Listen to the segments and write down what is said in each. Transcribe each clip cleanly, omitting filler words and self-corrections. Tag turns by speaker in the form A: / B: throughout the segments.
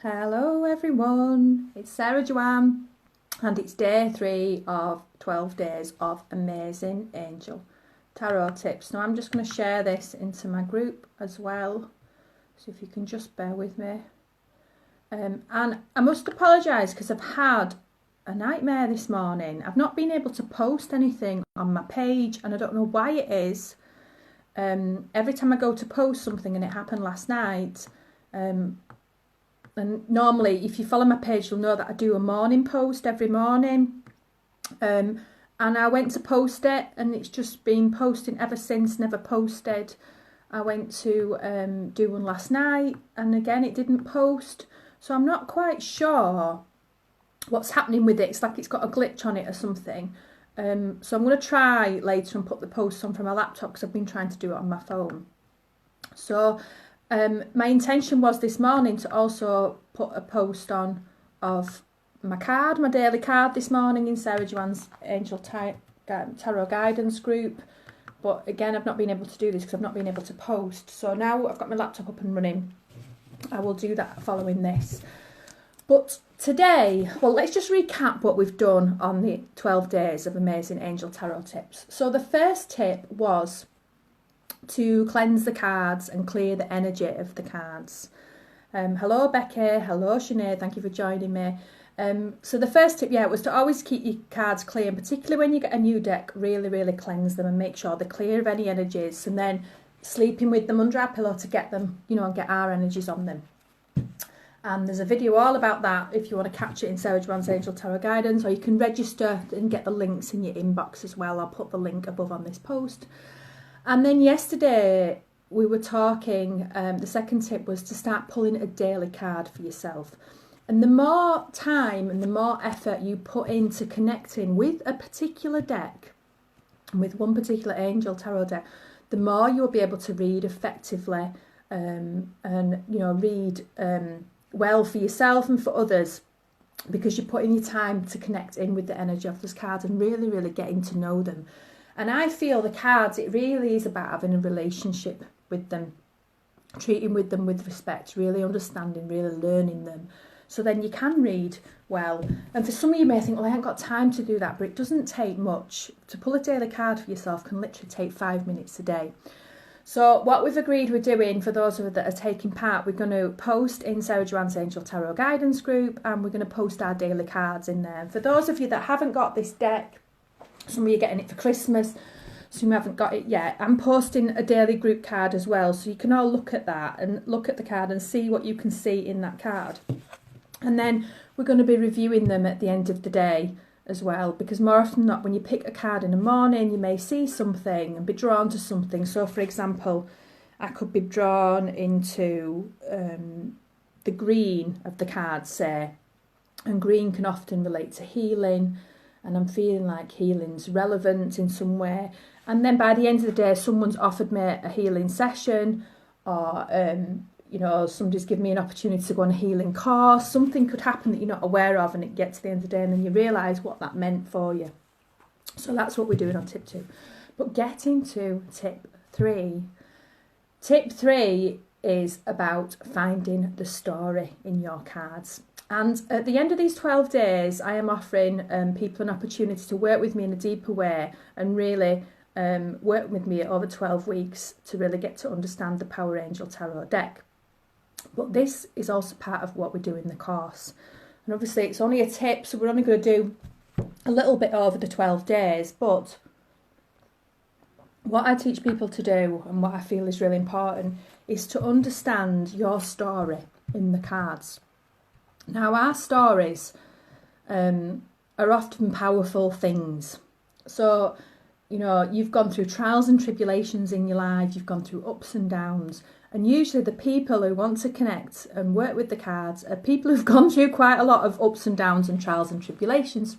A: Hello everyone, it's Sarah Joanne and it's day 3 of 12 days of amazing angel tarot tips. Now I'm just going to share this into my group as well, so if you can just bear with me. And I must apologise because I've had a nightmare this morning. I've not been able to post anything on my page and I don't know why it is. Every time I go to post something, and it happened last night, and normally, if you follow my page, you'll know that I do a morning post every morning. And I went to post it, and it's just been posting ever since, never posted. I went to do one last night, and again, it didn't post. So I'm not quite sure what's happening with it. It's like it's got a glitch on it or something. So I'm going to try later and put the posts on from my laptop because I've been trying to do it on my phone. So my intention was this morning to also put a post on of my card, my daily card this morning in Sarah Joanne's Angel Tarot Guidance group. But again, I've not been able to do this because I've not been able to post. So now I've got my laptop up and running. I will do that following this. But today, well, let's just recap what we've done on the 12 days of amazing angel tarot tips. So the first tip was to cleanse the cards and clear the energy of the cards. Hello Becky, hello Sinead, thank you for joining me. So the first tip, was to always keep your cards clear, and particularly when you get a new deck, really cleanse them and make sure they're clear of any energies, and then sleeping with them under our pillow to get them, and get our energies on them. And there's a video all about that if you want to catch it in Sarah Joanne's Angel Tarot Guidance, or you can register and get the links in your inbox as well. I'll put the link above on this post. And then yesterday we were talking, the second tip was to start pulling a daily card for yourself. And the more time and the more effort you put into connecting with a particular deck, and with one particular angel tarot deck, the more you'll be able to read effectively and read well for yourself and for others, because you're putting your time to connect in with the energy of those cards and really getting to know them. And I feel the cards, it really is about having a relationship with them, treating with them with respect, really understanding, really learning them. So then you can read well. And for some of you may think, well, I haven't got time to do that, but it doesn't take much. To pull a daily card for yourself can literally take 5 minutes a day. So what we've agreed we're doing, for those of you that are taking part, we're going to post in Sarah Joanne's Angel Tarot Guidance group, and we're going to post our daily cards in there. And for those of you that haven't got this deck, some of you are getting it for Christmas, some haven't got it yet, I'm posting a daily group card as well, so you can all look at that and look at the card and see what you can see in that card. And then we're going to be reviewing them at the end of the day as well, because more often than not, when you pick a card in the morning, you may see something and be drawn to something. So for example, I could be drawn into the green of the card, say, and green can often relate to healing, and I'm feeling like healing's relevant in some way. And then by the end of the day, someone's offered me a healing session, or somebody's given me an opportunity to go on a healing course. Something could happen that you're not aware of, and it gets to the end of the day and then you realise what that meant for you. So that's what we're doing on tip 2. But getting to tip 3. Tip 3 is about finding the story in your cards. And at the end of these 12 days, I am offering people an opportunity to work with me in a deeper way and really work with me over 12 weeks to really get to understand the Power Angel Tarot deck. But this is also part of what we do in the course. And obviously it's only a tip, so we're only going to do a little bit over the 12 days. But what I teach people to do, and what I feel is really important, is to understand your story in the cards. Now, our stories are often powerful things. So, you've gone through trials and tribulations in your life, you've gone through ups and downs, and usually the people who want to connect and work with the cards are people who've gone through quite a lot of ups and downs and trials and tribulations.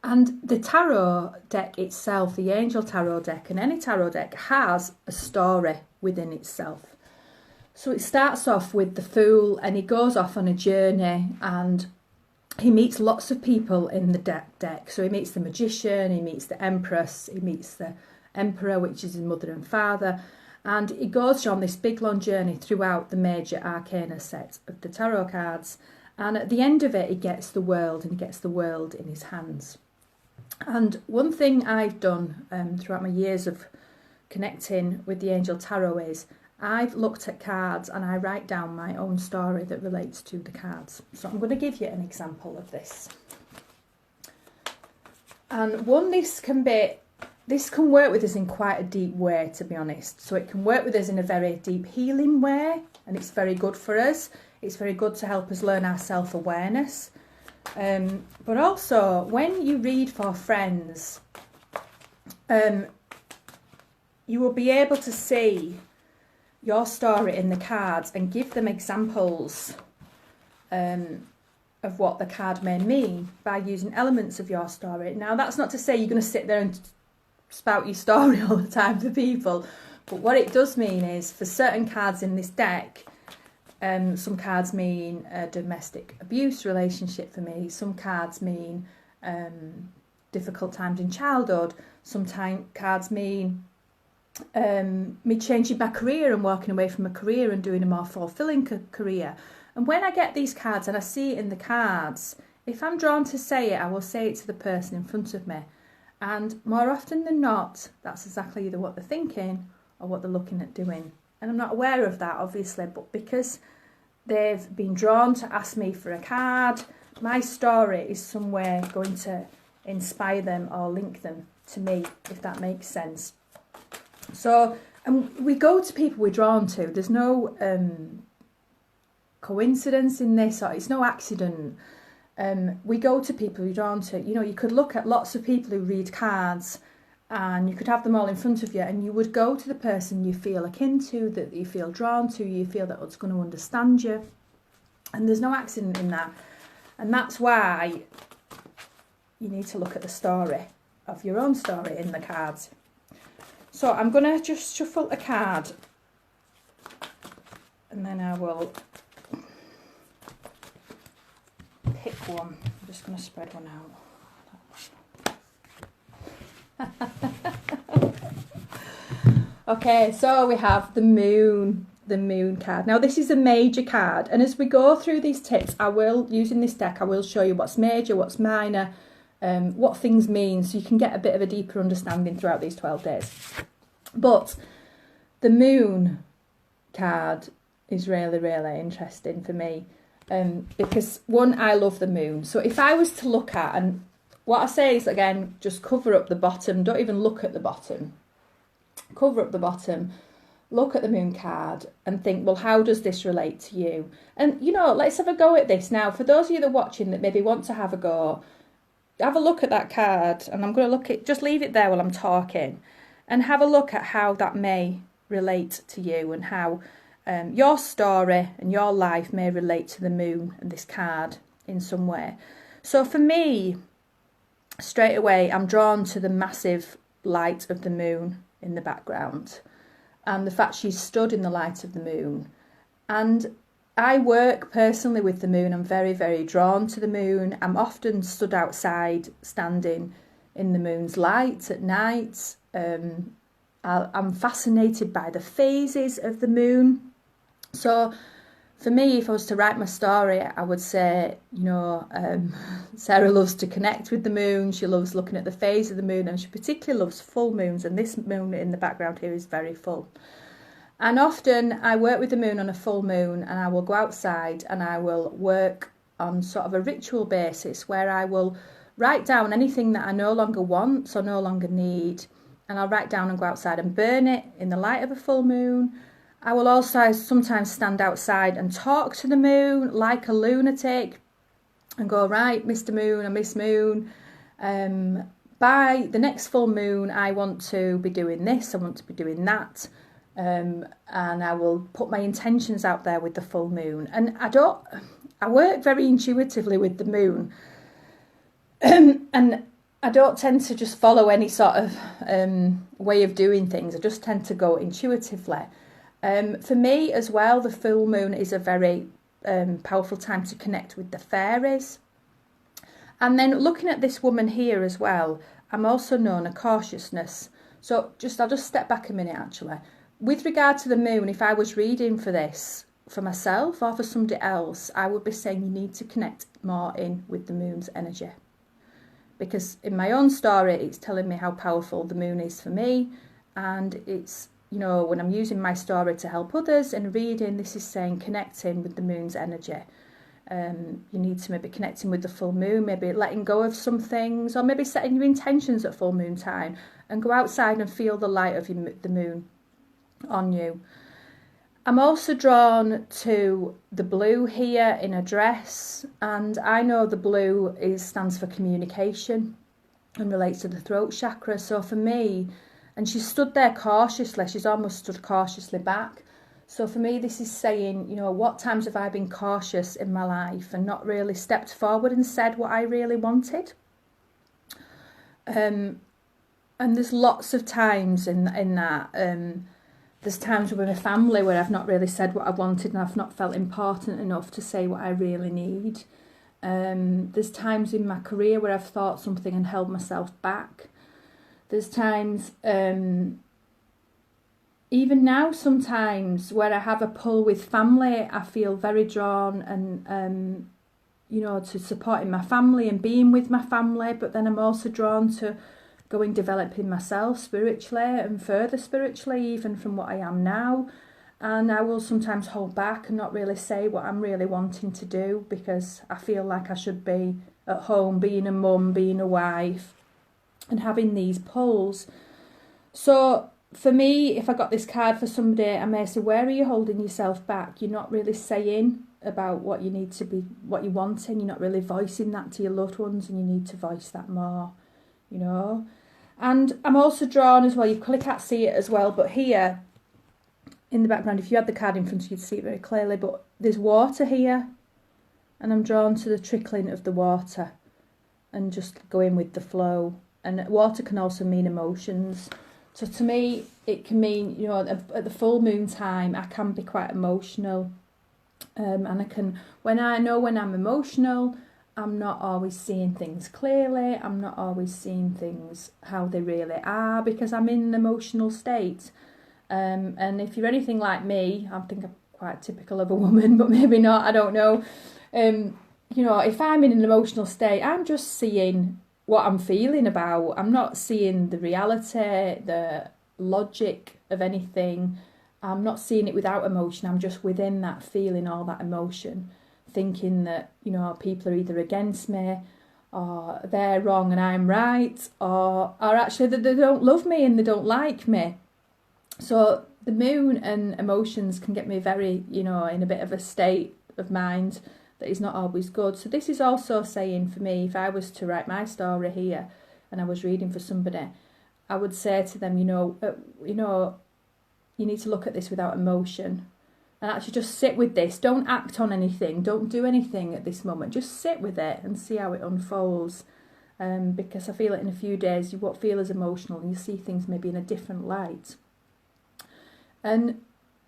A: And the tarot deck itself, the Angel Tarot deck, and any tarot deck has a story within itself. So it starts off with the Fool, and he goes off on a journey, and he meets lots of people in the deck. So he meets the Magician, he meets the Empress, he meets the Emperor, which is his mother and father, And it goes on this big long journey throughout the major arcana set of the tarot cards. And at the end of it, he gets the world, and he gets the world in his hands. And one thing I've done throughout my years of connecting with the Angel Tarot is I've looked at cards and I write down my own story that relates to the cards. So I'm going to give you an example of this. And one, this can work with us in quite a deep way, to be honest. So it can work with us in a very deep healing way, and it's very good for us. It's very good to help us learn our self-awareness. But also, when you read for friends, you will be able to see your story in the cards and give them examples of what the card may mean by using elements of your story. Now, that's not to say you're going to sit there and spout your story all the time to people, but what it does mean is for certain cards in this deck, some cards mean a domestic abuse relationship for me, some cards mean difficult times in childhood, cards mean me changing my career and walking away from a career and doing a more fulfilling career. And when I get these cards and I see it in the cards, if I'm drawn to say it, I will say it to the person in front of me. And more often than not, that's exactly either what they're thinking or what they're looking at doing. And I'm not aware of that, obviously, but because they've been drawn to ask me for a card, my story is somewhere going to inspire them or link them to me, if that makes sense. So we go to people we're drawn to. There's no coincidence in this, or it's no accident. We go to people we're drawn to. You know, you could look at lots of people who read cards and you could have them all in front of you, and you would go to the person you feel akin to, that you feel drawn to, you feel that it's going to understand you. And there's no accident in that. And that's why you need to look at the story of your own story in the cards. So I'm going to just shuffle a card, and then I will pick one. I'm just going to spread one out. Okay, so we have the moon card. Now this is a major card, and as we go through these tips, using this deck, I will show you what's major, what's minor, what things mean, so you can get a bit of a deeper understanding throughout these 12 days. But the moon card is really, really interesting for me, because one, I love the moon. So if I was to look at, and what I say is, again, just cover up the bottom, don't even look at the bottom, cover up the bottom, look at the moon card and think, well, how does this relate to you? And, you know, let's have a go at this. Now, for those of you that are watching that maybe want to have a go, have a look at that card, and I'm going to look at, just leave it there while I'm talking, and have a look at how that may relate to you, and how your story and your life may relate to the moon and this card in some way. So for me, straight away, I'm drawn to the massive light of the moon in the background, and the fact she's stood in the light of the moon. And I work personally with the moon. I'm very, very drawn to the moon. I'm often stood outside, standing in the moon's light at night. I'm fascinated by the phases of the moon. So for me, if I was to write my story, I would say, you know, Sarah loves to connect with the moon. She loves looking at the phase of the moon, and she particularly loves full moons. And this moon in the background here is very full. And often I work with the moon on a full moon, and I will go outside and I will work on sort of a ritual basis where I will write down anything that I no longer want or no longer need, and I'll write down and go outside and burn it in the light of a full moon. I will also sometimes stand outside and talk to the moon like a lunatic and go, right, Mr. Moon and Miss Moon, by the next full moon I want to be doing this, I want to be doing that. And I will put my intentions out there with the full moon. And I work very intuitively with the moon. And I don't tend to just follow any sort of way of doing things. I just tend to go intuitively. For me as well, the full moon is a very powerful time to connect with the fairies. And then looking at this woman here as well, I'm also known a cautiousness. So I'll just step back a minute actually. with regard to the moon, if I was reading for this for myself or for somebody else, I would be saying you need to connect more in with the moon's energy. Because in my own story, it's telling me how powerful the moon is for me. And it's, you know, when I'm using my story to help others and reading, this is saying connecting with the moon's energy. You need to maybe connecting with the full moon, maybe letting go of some things, or maybe setting your intentions at full moon time and go outside and feel the light of the moon on you. I'm also drawn to the blue here in a dress, and I know the blue stands for communication and relates to the throat chakra. So for me, and she stood there cautiously, she's almost stood cautiously back. So for me, this is saying, you know, what times have I been cautious in my life and not really stepped forward and said what I really wanted? And there's lots of times in that. There's times with my family where I've not really said what I wanted and I've not felt important enough to say what I really need. There's times in my career where I've thought something and held myself back. There's times, even now sometimes, where I have a pull with family. I feel very drawn and, you know, to supporting my family and being with my family. But then I'm also drawn to going developing myself spiritually and further spiritually even from what I am now. And I will sometimes hold back and not really say what I'm really wanting to do because I feel like I should be at home being a mum, being a wife and having these pulls. So for me, if I got this card for somebody, I may say, where are you holding yourself back? You're not really saying about what you need to be, what you're wanting. You're not really voicing that to your loved ones, and you need to voice that more, you know. And I'm also drawn as well, you probably can't see it as well, but here in the background, if you had the card in front of you, you'd see it very clearly, but there's water here, and I'm drawn to the trickling of the water and just going with the flow. And water can also mean emotions. So to me, it can mean, you know, at the full moon time, I can be quite emotional. And I can, when I'm emotional, I'm not always seeing things clearly. I'm not always seeing things how they really are because I'm in an emotional state. And if you're anything like me, I think I'm quite typical of a woman, but maybe not, I don't know. You know, if I'm in an emotional state, I'm just seeing what I'm feeling about. I'm not seeing the reality, the logic of anything. I'm not seeing it without emotion. I'm just within that feeling, all that emotion, thinking that, you know, people are either against me or they're wrong and I'm right, or actually that they don't love me and they don't like me. So the moon and emotions can get me very, you know, in a bit of a state of mind that is not always good. So this is also saying for me, if I was to write my story here and I was reading for somebody, I would say to them, you know, you need to look at this without emotion and actually just sit with this. Don't act on anything. Don't do anything at this moment. Just sit with it and see how it unfolds. Because I feel that in a few days you won't feel as emotional and you see things maybe in a different light. And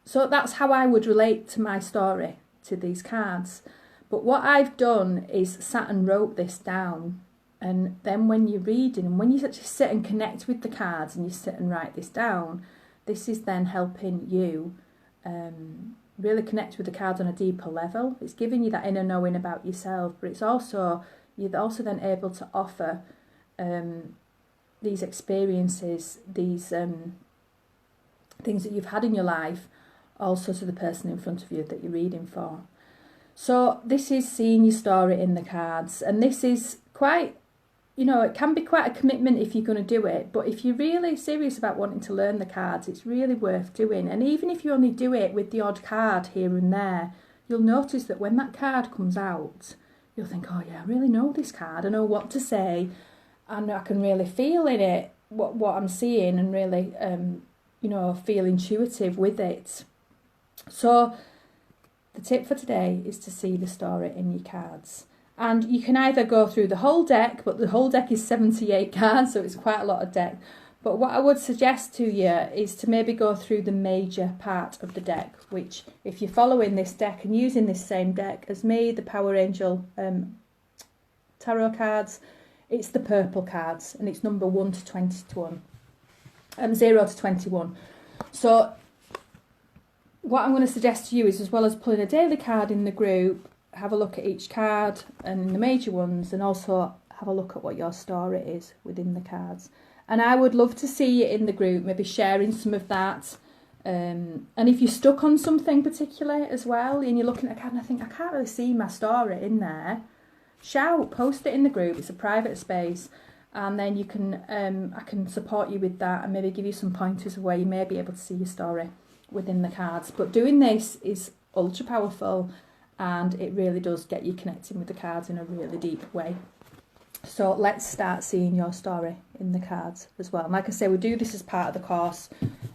A: so that's how I would relate to my story, to these cards. But what I've done is sat and wrote this down. And then when you're reading and when you actually sit and connect with the cards and you sit and write this down, this is then helping you really connect with the cards on a deeper level. It's giving you that inner knowing about yourself, but it's also, you're also then able to offer these experiences, these things that you've had in your life, also to the person in front of you that you're reading for. So this is seeing your story in the cards, and this is quite, you know, it can be quite a commitment if you're going to do it, but if you're really serious about wanting to learn the cards, it's really worth doing. And even if you only do it with the odd card here and there, you'll notice that when that card comes out, you'll think, oh yeah, I really know this card, I know what to say, and I can really feel in it what I'm seeing and really, you know, feel intuitive with it. So the tip for today is to see the story in your cards. And you can either go through the whole deck, but the whole deck is 78 cards, so it's quite a lot of deck. But what I would suggest to you is to maybe go through the major part of the deck, which if you're following this deck and using this same deck as me, the Power Angel tarot cards, it's the purple cards, and it's number 1 to 21, 0 to 21. So what I'm going to suggest to you is, as well as pulling a daily card in the group, have a look at each card and the major ones, and also have a look at what your story is within the cards. And I would love to see you in the group, maybe sharing some of that. And if you're stuck on something particular as well, and you're looking at a card and I think, I can't really see my story in there, shout, post it in the group. It's a private space. And then you can, I can support you with that and maybe give you some pointers of where you may be able to see your story within the cards. But doing this is ultra powerful, and it really does get you connecting with the cards in a really deep way. So let's start seeing your story in the cards as well. And like I say, we do this as part of the course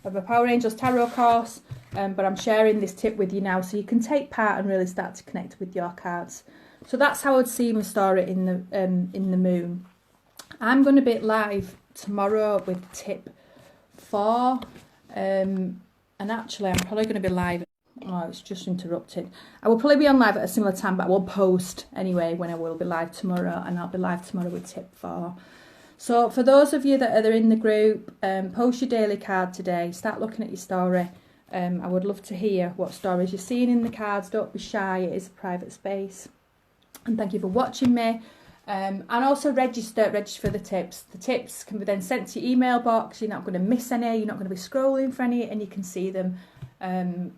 A: of a Power Angels Tarot course, but I'm sharing this tip with you now so you can take part and really start to connect with your cards. So that's how I would see my story in the moon. I'm going to be live tomorrow with tip 4, and actually I'm probably going to be live. Oh, it's just interrupted. I will probably be on live at a similar time, but I will post anyway when I will be live tomorrow, and I'll be live tomorrow with tip 4. So for those of you that are in the group, post your daily card today. Start looking at your story. I would love to hear what stories you're seeing in the cards. Don't be shy. It is a private space. And thank you for watching me. And also register for the tips. The tips can be then sent to your email box. You're not going to miss any. You're not going to be scrolling for any, and you can see them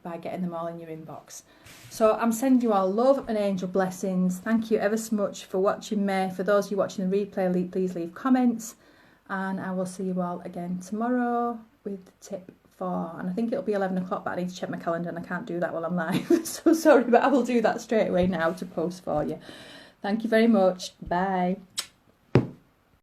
A: by getting them all in your inbox. So I'm sending you all love and angel blessings. Thank you ever so much for watching me. For those of you watching the replay, please leave comments, and I will see you all again tomorrow with tip 4. And I think it'll be 11 o'clock, but I need to check my calendar and I can't do that while I'm live. So sorry, but I will do that straight away now to post for you. Thank you very much. Bye.